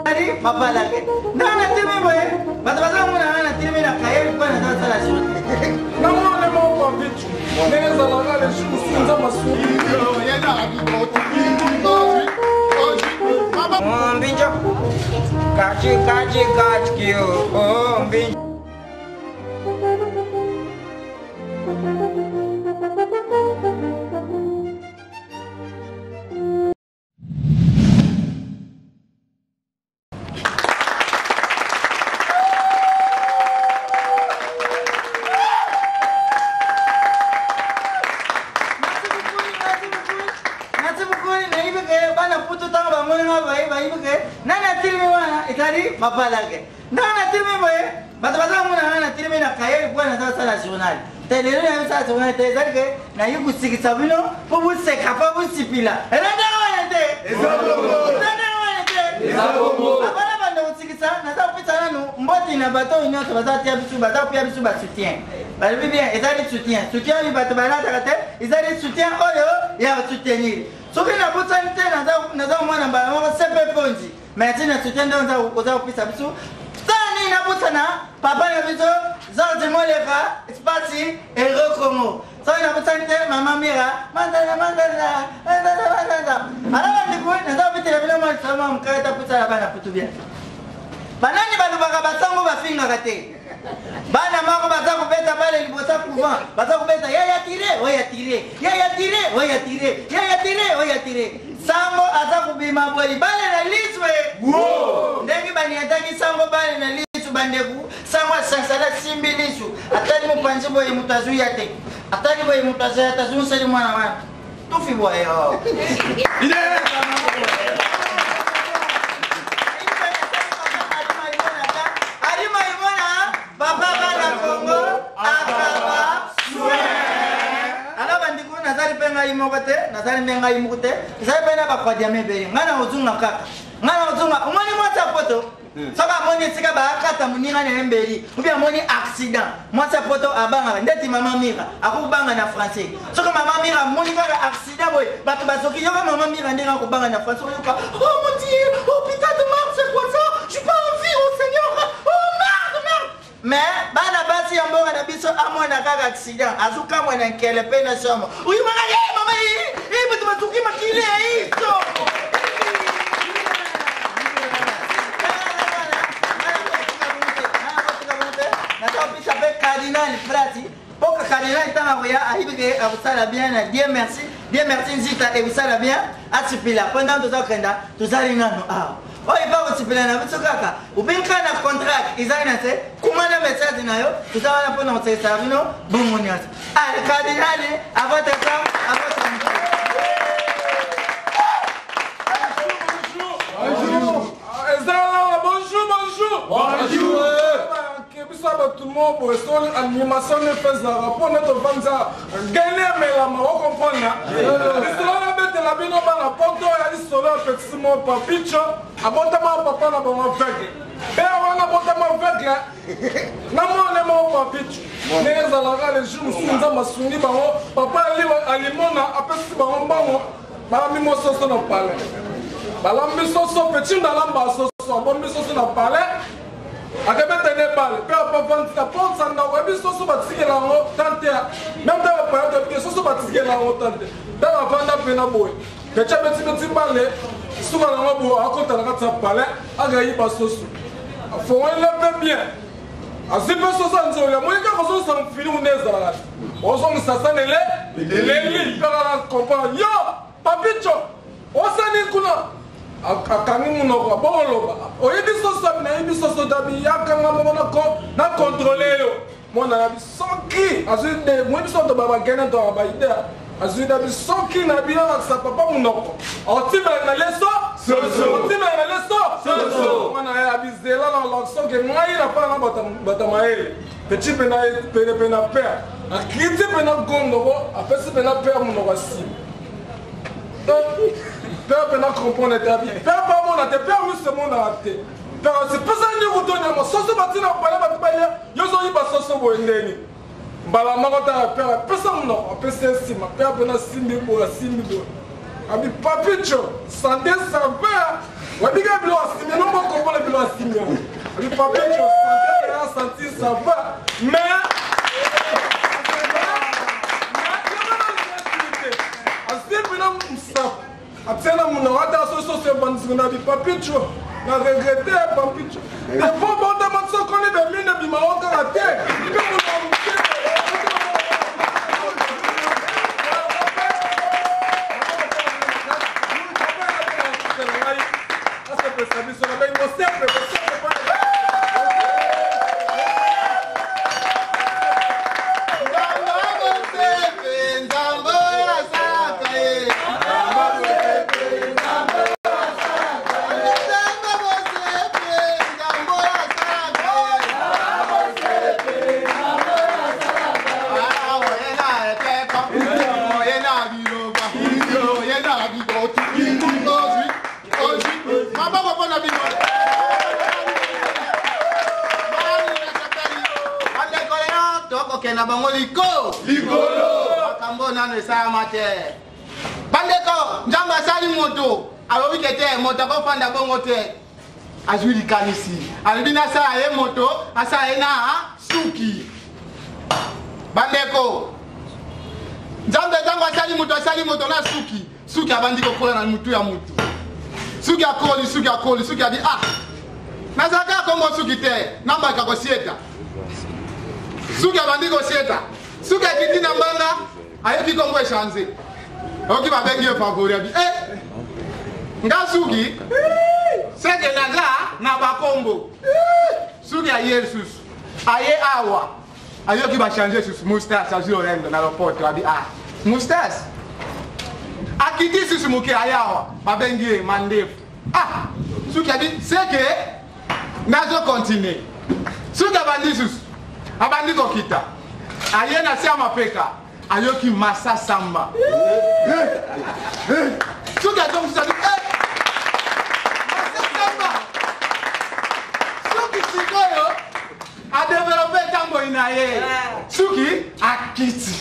Ari papa lake. Nana timi boy. Bata muna na timi na kaye kwa na sala shule. Na mwana mo papichu. Neza la gale shusunza masuri. Yena abiko. Mbinjo. Kachi kio. Oh, mbinjo. Papa lake. Nana tirme boy. Bata muna na tirme na kaye kwa na sala journal. Telele na sala journal te zalke na yuko sikisabino bubu seka pa busipila. Randa wanete. Ezabo. Abana banda usikisa na za kupita nanu mboti na bato nyoto bazatia bisu bata pia bisu ba soutien. Bali bien ezali soutien. Soutien ni bato balata kate ezali soutien oyo ya soutenir. Soki na butsa nte na za mwana ba mama sepe ponji. Maintenant, tu tiens dans un office à bisou. Tani na butana, papa na bisou, Georges Moleva, Spati et Rokomo. Ça na butante, maman mira, mandana. Alors on dit quoi? Nous avons été là moi seulement quand tu putain là-bas pour tout bien. Banani ba lubaka basango ba finga kate. Bana mako baza kubeta pale libota couvent. Baza kubeta ya tire. Sango aza kubima boy bale na liswe. Wow. Ndenge bani ataki sango bale na lisu bandeku. Sango sansala simbi lisu. Atani mupanzi boy mutazu yate. Atani boy mutazu yate zunse mwana. Tufi boy yo. Papa bana Congo akaba soué. Alors bandiku nazali penga imokote, nazali menga imukute. Nazali pena ba kwa diame beri. Ngana ozunga kaka. Ngana ozunga. Umoni mwata poto. Saka moni sika ba akata muninga ne mberi. Ubia moni accident. Mwata poto abanga ndeti mama mira. Akubanga na français. Saka mama mira moni kaka accident boy. Batu basoki yoka mama mira ndinga kubanga na français. Yoka. Oh mon Dieu, hôpital de mort c'est quoi ça? Je suis pas en vie au Seigneur. Mais bana basi ya mboga na biso amona kaka accident azuka mwana nkele pena somo uyu manga mama hii mtu matuki makile hizo na topisa pe cardinal frati poka cardinal tanga ya ahibige abusala bien na Dieu merci nzita e busala bien atipila pendant tozakenda tozali nano oye ba kutipila na biso kaka ubinka na contract izana se kumana message nayo tuzabana pona mutesa bino bomonias ale cardinal avota ka avota bonjour tout le monde pour l'animation ne fait la rapport notre vanza gagner mais la maman comprendre cela bête la bino ba la porte ya solo petit mon papicho abotama papa na bon avec et on a botama avec là na mon mon papicho neza la gale jour sunza masuni ba papa alimona apesi ba bango ba mi mo soso na pale ba la mi soso petit na lamba soso bon mi soso na pale akabete ne parle pas vendre ta porte ça na webi soso batike la ngo tante même dans la période de soso batike la ngo tante dans la vanda pena boy que tu petit parler souvent la ngo akota na kata parler agayi ba soso faut on le bien azipe soso nzo le moi ka soso sans fini uneza la ozo msasa nele leli para comprendre yo papicho osani kuna akangi munoko boloba oyebi soso na yebi soso dabi yakanga mona ko na contrôler yo mona yabi soki azude moi biso to baba gena to ba idea azude dabi soki na bi na sa papa munoko otiba na leso soso otiba na leso soso mona yabi zela na lokso ke ngai na pa na bata maele petit pena père akiti pena gondo apesi pena père munoko si père n'a comprendre ta vie père pas mon ate père oui c'est mon ate père c'est pas ça ni retourner mo soso batina bala batbaya yo zo yi ba soso bo ndeni bala makota père pesa mon pesa sima père pena simbi bo Abi papicho, santé ça va. Wadiga bilo asimi, non pas comprendre bilo asimi. Abi papicho, santé ça va. Mais Apsena munawata soso banzuna bi papicho na regretter papicho et bon bon de matso connaît de mine bi maoka la terre na bango likolo makambo nano esala mate bandeko nzambe asali moto alobi kete moto akofanda bongo te azwi likanisi alobi nasala ye moto asala ye na suki bandeko nzambe ntango asali moto na suki abandi kokola na mutu ya mutu suki akoli abi nazalaka kongo suki te nambaka kosieta suki abandi kosieta suki akiti na mbanga ayoki kongo echange oki babengi ye favori abi nga suki seke naza na bakombo suki aye lisusu aye awa ayoki bachange susu moustache azwi orendo na lopoto abi moustache akiti susu moke aye awa babengi ye mandefu suki abi seke nazo continue suki abandi susu abandi kokita aye na se amapeka ayoki masa samba suki azongisa masa samba suki sikoyo adevelope ntango ina ye suki akiti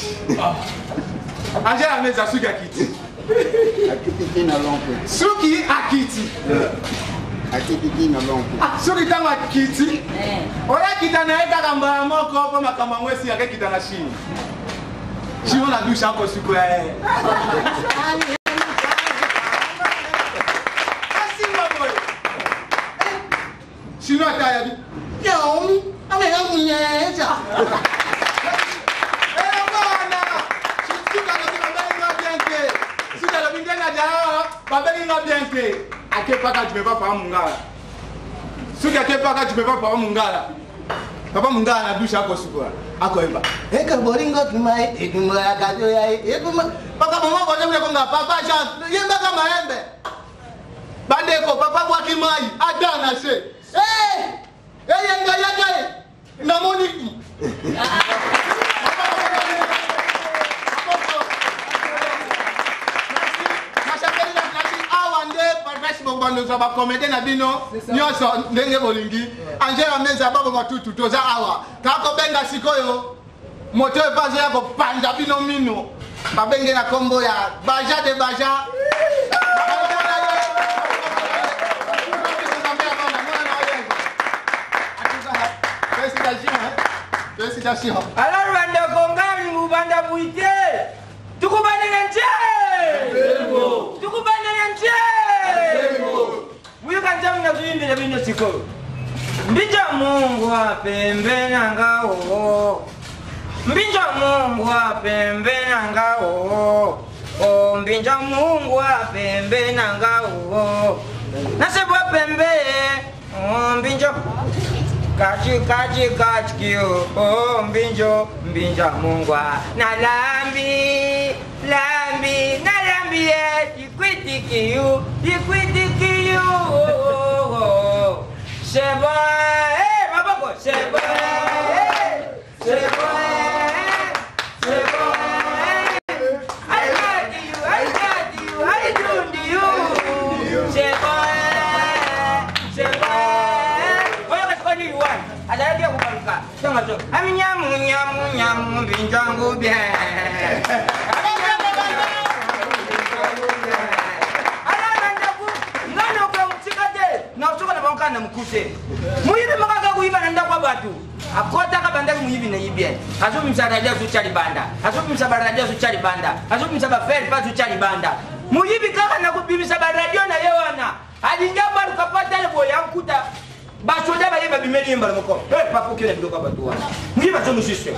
angela meza suki akiti suki akiti soki ntango akiti oyakita na ye kaka mbala moko mpo makambo yango esi akekita na chine chino na dushe akosikoya ye asimba boye chino atayabi yaomi ameyangunyeja suki alobi ndenga jao babelinga bien te akepaka tu peux pas faire mungala suki akepaka tu peux pas faire mungala papa mungala na douche akosukura akoyeba eka bolingo kimai ekumala kajo yae ekuma papa mama ko ngemle konga papa chance yemba kama embe bandeko papa bwa kimai adana se yenga yakae na moniki bandoza bakomede na bino nyonso ndenge bolingi angela meza babo matutu toza awa kakobenga sikoyo moto epazo ya kopanza bino mino babenge na kombo ya baja de baja alors bandeko ngali mubanda buite tukubanene nje tukubanene nje Wika jamu na kuimbira bino siko Mbinja Mungu apembe na ngao Mbinja Mungu apembe na ngao Mbinja Mungu apembe na ngao Nasebo apembe Mbinja Kachi kiyo Mbinja Mungu na lambi na lambi ikwiti kiyo Sebo maboko sebo I got you sebo oya katikoni yuan ada dia kubaruka tengok tu nyamu binjangu bien makana mkuse muyibi makaka kuiba nanda kwa batu akota kabanda muyibi na yibye asubi msaradia su chali banda asubi msabaradia su chali banda asubi msabafer pa su chali banda muyibi kaka na kubibisa baradio na yewana alinjamba lukapata lebo yankuta basoda baye babimeli mbala moko papo kile ndoka batu wana muyiba tonu system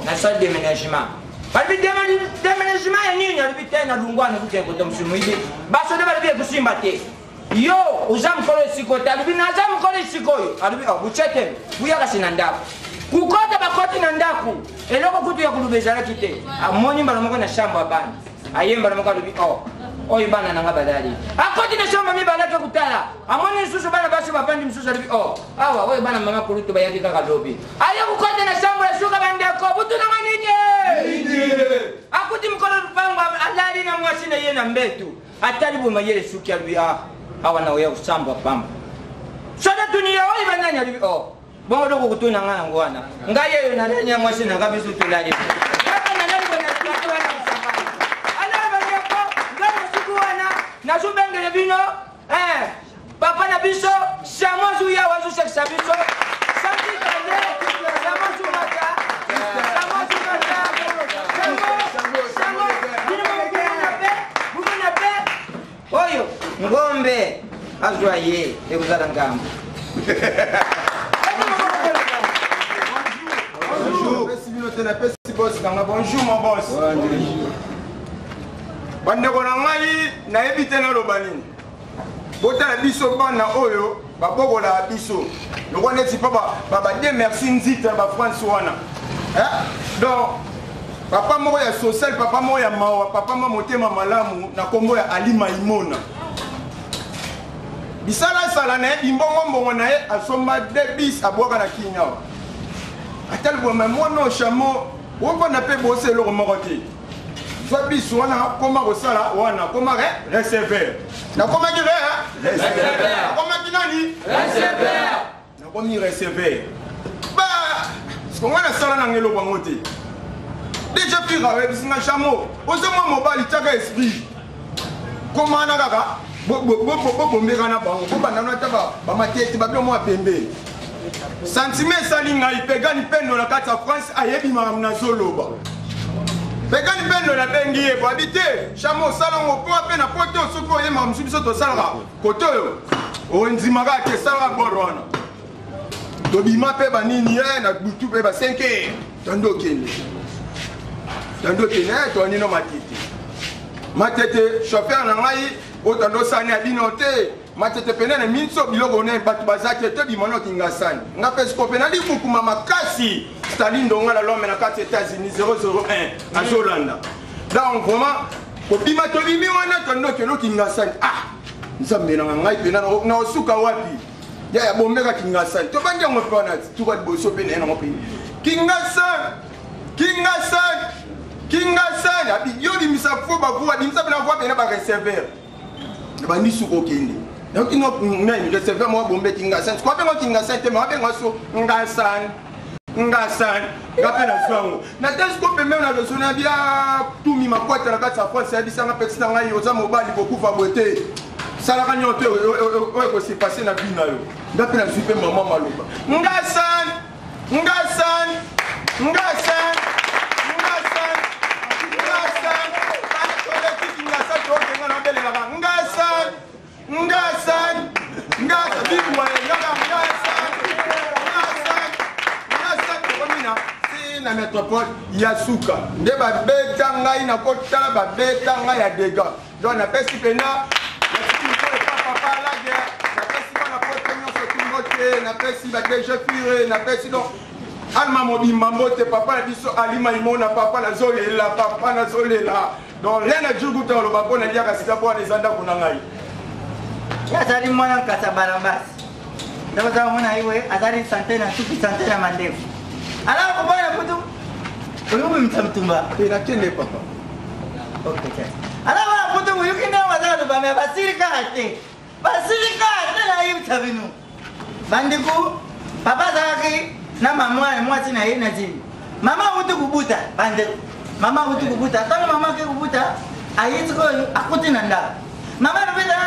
na salle de ménagement Bali déménagement ya nini alibi tena lungwana kuke ko msimu hivi baso de bali kusimba te yo uzam kolo siko talibi na azam kolo siko yo alibi buchete buyaka sinandako kukota bakoti na ndaku eloko kutu ya kulubezala kite amoni mbala moko na shamba bana ayemba na moko alibi oyi bana nanga badali akoti na shamba mi balaka kutala amoni susu bana basi bapandi msusu alibi awa oyi bana mama kulutu bayaki kaka lobi ayo kukota na shamba ya shuka bandeko butu na maninye akuti mkono rupango alali na mwasina yena mbetu atalibu mayele suki alibi awa na oya usamba pamba soda dunia oyi bananya alibi bongo doko kutuna ngana ngwana ngaye yo na renya mwasina kabisu tulali hapa na nani bwana tukatwana msambani ala banyako ngana sikuwana na subengele bino papa na biso shamozu ya wazu seksa biso santi kande shamozu mata shamozu mata shamozu bino mwana pe oyo ngombe azwa ye ekuzala ngambo Bonjour mon boss. Bandeko na ngai na ebite na lobanini. Bota na biso bana oyo babokola biso. Loko neti papa baba de merci nzita ba France wana. Donc papa moko ya social, papa moko ya mawa, papa moko motema malamu na kombo ya Alima Imona. Bisala sala na imbongo mbongo na ye asomba debis abwaka na kinyawa. Atel bo me mono chamo womba na pe bose lo morote soit biso wana koma kosala wana koma recevoir na koma ki recevoir koma ki nani recevoir na komi recevoir ba sko wana sala na ngelo bangote déjà pira we bisinga chamo ozo mo mobali taka esprit koma na kaka bo mbeka na bango bo banana taba ba matete ba mo apembe sentiment salinga ipegani pendo na kati ya France ayebi mamna zoloba pegani pendo na bengi e habité chamo salongo po pe na poto soko ye mamsu biso to salaka koto yo onzimaka ke salaka borwana to bima pe banini na butu pe ba 5 tando kende to ni no matete chauffeur na ngai otando sani abinote matete penene minso biloko ne batu bazaki te bimono kingasani nga pesko penali bukuma makasi Staline donga la l'homme na kati États-Unis 001 à Zolanda donc vraiment ko bima to bimi wana tondo kelo kingasani nzambe na ngai pena na osuka wapi ya bombeka kingasani to banja ngopana tu ka boso pena na ngopini kingasani abi yodi misafo bavuwa dimsa pena vuwa pena ba recevoir ba nisuko kende donc il n'a une recevoir moi bombe kingasani quoi ben kingasani te moi ben so ngasani ngapela zwango na telescope même na zona bia tumi makwata na kati ya France abisa na petit na ngai oza mobali bokufa bote sala kanyo te o ko se passer na bina yo ngapela super maman maloba ngasani na métropole Yasuka nde babeta ngai na kotala babeta ngai ya dégâts donc na pesi pena papa la guerre na pesi na protection sotumbote na pesi ba déjà pire na pesi donc alma mobimba mbote papa na biso Alima Imona papa na zolela donc rien na juguta lo bako na liaka sika kwa nezanda kuna ngai azali mwana kasa barambasi ndabaza mwana iwe azali santé na tuki santé na mandefu ala ko bana kutu uyu mtamtumba ina kende papa okay ala bana kutu uyu kinda wazalo ba me basirika ate na yimtabinu bandiku papa zaki na mama mwati na yina jini mama utu kubuta bandiku mama utu kubuta tano mama ke kubuta ayitiko akuti nanda Mama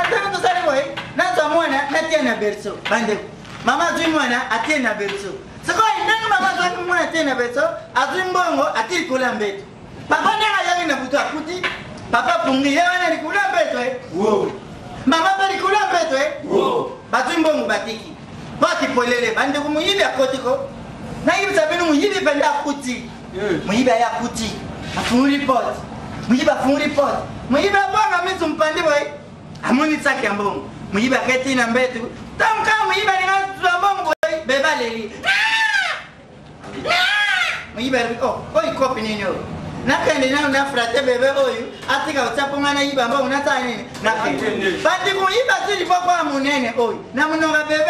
ndio to sari boy. Na to mwana na tia na berso. Bande. Mama zui mwana atie na berso. Siko nanga mama zui mwana atie na berso, azui mbongo atiri kula mbeto. Papa nanga yali na butu akuti. Papa pungi yana ni kula mbeto Wo. Mama bali kula mbeto Bazui mbongo batiki. Baki polele bande kumuyibi akotiko. Na hivi sabini muyibi benda akuti. Muyibi ya akuti. Afunguli pot. Muyibi afunguli pot. Muyibi abanga mizu mpande boy. Amuni tsaki ambongo. Muyibi aketi na mbeto. Tamka muyibi ni ambongo boy. Beba leli. Muyibi oi kopi ninyo. Nakende na frate bebe oyu atika utaponga na yiba ambao unataka nini nakende bandi kuyiba zili kwa munene oyu na munonga bebe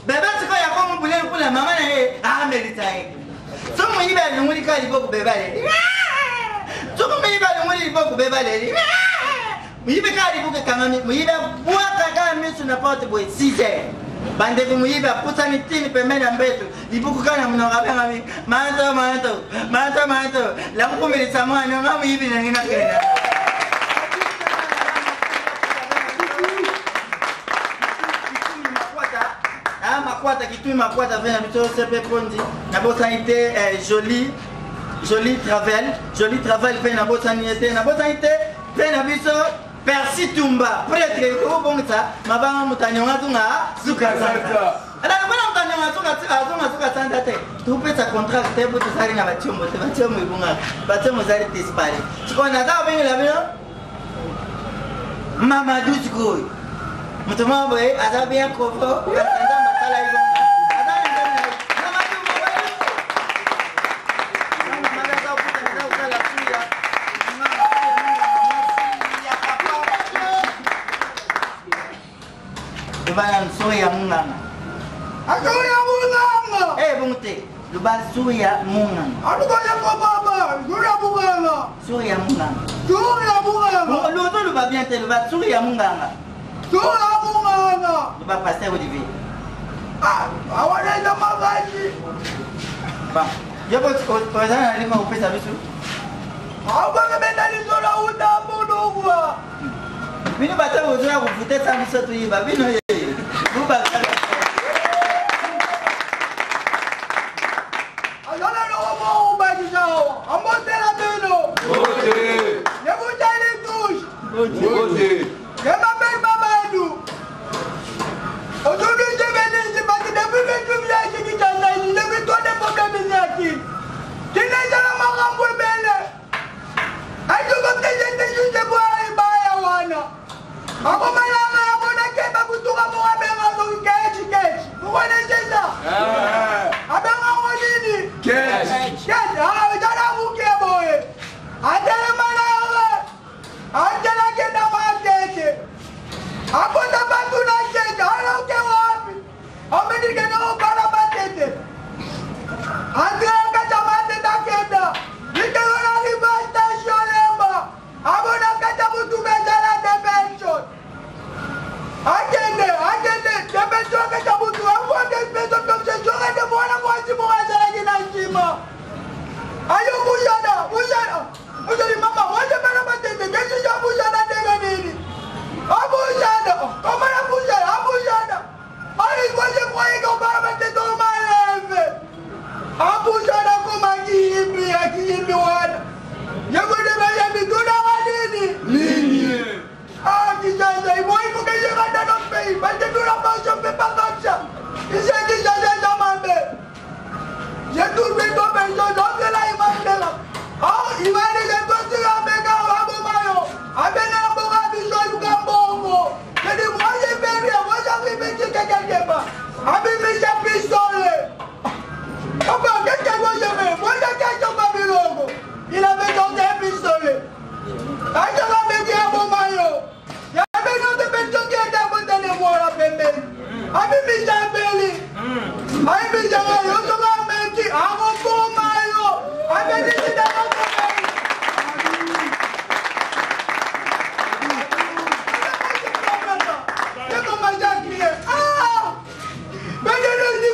bebe siko yako mbulele kula mama na yeye amelitaye so muyiba lumuli kali boko bebale so muyiba lumuli boko bebale muyiba kali boko kama muyiba bwaka kama misu na pote boy 6 bande kumuyiba puta mitini pemena mbetu ibuku kana mnoga banga mi manto la kumili samwana ngamu yibi na ngina kena makwata kitui makwata vena mito sepe pondi na bosanité joli travail pe na bosanité pe na biso Percy Tumba, prêtre ko bongta mabanga mutanyonga tunga sukazanta. Ala bana mutanyonga suka santa te. Tupeta contract te butu sari na bachombo ibunga. Bachombo sari dispare. Sikona za bengi la bino. Mama duchko. Mutuma boy azabia kofo kanda masala ibunga. Luban suya munganga. Suya munganga. Bungte. Luban suya munganga. Baya ko baba. Suya munganga. Suya munganga. Suya munganga. Luban luba bien te luban suya munganga. Suya munganga. Luban pasteur Olivier. Awana na magaji. Ba. Yabo kozana lima upesa bisu. Banga bendali zola uta bodogwa. Bino bata ozoya kuvutesa biso tuyiba bino ye. Luba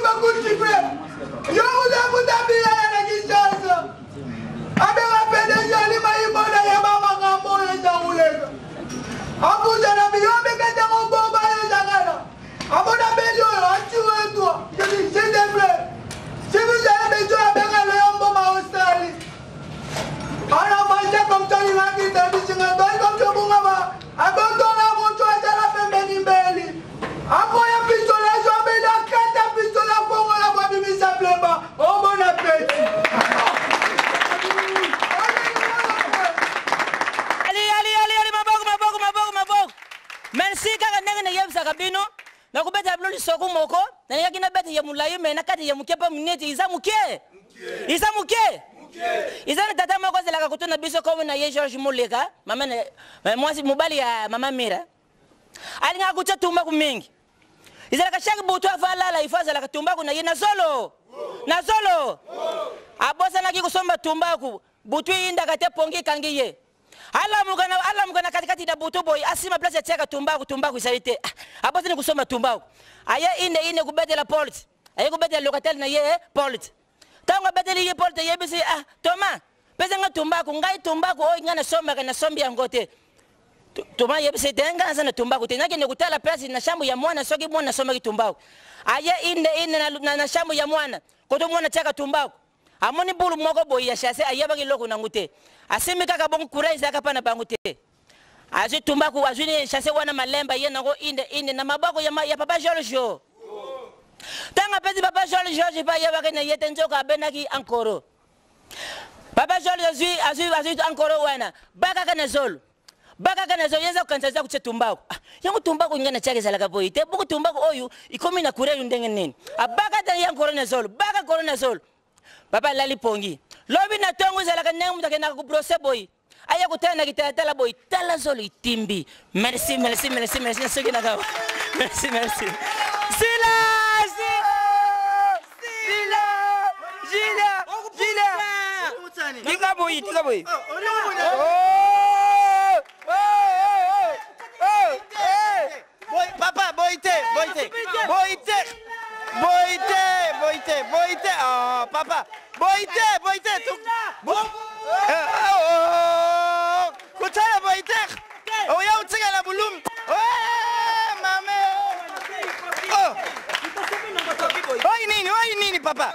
Baguette kati ya mulayi me na kati ya muke pa muneti iza muke iza muke iza na tata moko zela ka kutuna biso ko na ye George Muleka mama ne mwasi mubali ya mama Mira alinga kucha tumbaku mingi iza ka shaki butu afala la ifaza la tumbaku na ye na solo abosa na kikusomba tumbaku butu inda kate pongi kangiye ala mugana katikati da butu boy asima place cheka tumbaku isaite abosa ni kusomba tumbaku aye ine kubetela polit aye kubetela locatel na ye polit tango beteli ye polit ye bisi toma pesa nga tumbaku ngai tumbaku o ngana somba kana sombi yangote toma ye bisi tenga sana tumbaku tenake ne kutala place na shambu ya mwana soki mwana somba tumbaku aye ine na shambu ya mwana koto mwana cheka tumbaku amoni bulu moko boy ya shase ayaba kiloko nangute asemi kaka bon kuraisa kapa na bangute azu tumbaku azuni shase wana malemba yena ngo inde na mabako ya papa George tanga pezi papa George pa yaba kana yete njoka benaki ankoro papa George azu ankoro wana baka kana zolo yenza kukanzaza kuche tumbaku yango tumbaku ngana chake zalaka boy te buku tumbaku oyu ikomi na kureyu ndenge nini abaka ta yankoro na zolo baka korona zolo papa lali pongi lobi na tongo zala kanenga mutake na ku brose boy aya kutana kitatala boy tala zolo itimbi merci soki na kawa merci sila tika boy papa boite oh papa boite kutana boite oh ya utika la bulum mame oi nini papa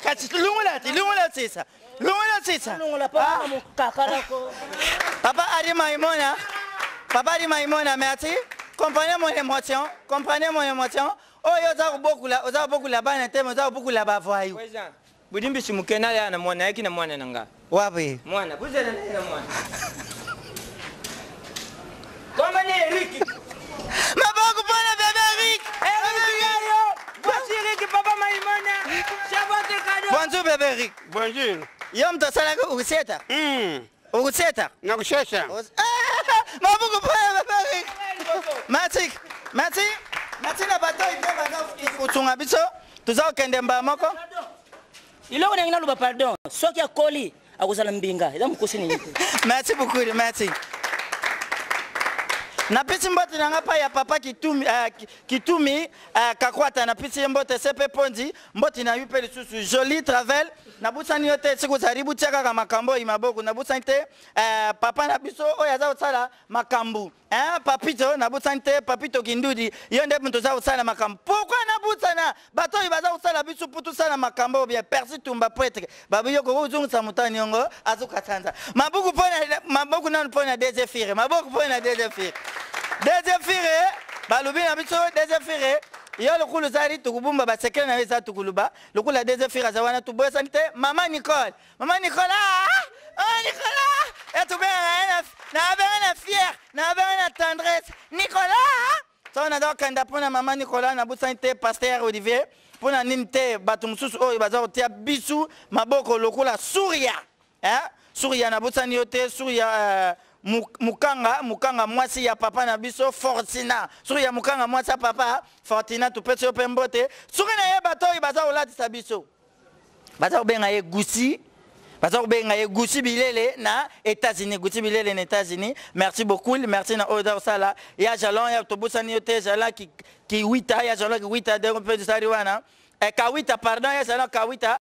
kati lungula sisa papa ari maimona merci comprenez mon émotion oh yo za beaucoup la bana temo za beaucoup la bavoyu budimbi simukena ya na mwana yaki na mwana nanga wapi mwana buzela na mwana kama ni Eric maboko pona bebe Eric Eric papa maimona chabante kado bonjour bebe Eric Bonjour. yo mtasala ukuseta ukuseta Nakushesha. maboko pona bebe Eric merci na bato ite kutunga biso tuza okende mba moko iloko nengina luba pardon soki akoli akuzala mbinga eza mukosi ni merci beaucoup merci na pisi mbote nanga pa ya papa kitumi kakwata na pisi mbote sepe ponzi mbote na yupe lisusu joli travel na busani yote siku zaribu chaka kama makambo imaboku na busani te papa na biso oya za usala makambu papito na busani te papito kindudi yonde mtu za usala makambu pourquoi na busana bato ibaza usala biso putu sana makambo bien persi tumba pretre babu yoko uzungu sa mutani yongo azuka tanza maboku nanu pona desefire maboku pona desefire balubi na biso desefire yo lokulu zari tukubumba basekele na weza tukuluba lokula desefire za wana tuboyesa nite mama Nicole Nicolas na fier na tendresse Nicolas so na do kanda pona mama Nicolas na busa nite pasteur Olivier pona ninte batu mususu oyo baza tia bisu maboko lokula Suria na busa nyote Suria mukanga mwasi ya papa na biso Fortina Suria mukanga mwasi ya papa Fortina tupetse ope mbote Suria na ye bato baza olatisa biso baza obenga ye gusi bilele na États-Unis gusi bilele na États-Unis merci beaucoup merci na Oda Sala ya jalon ya tobusani yote jala ki 8 ya jalon ki 8 de pe de sariwana ka 8 pardon ya jalon ka 8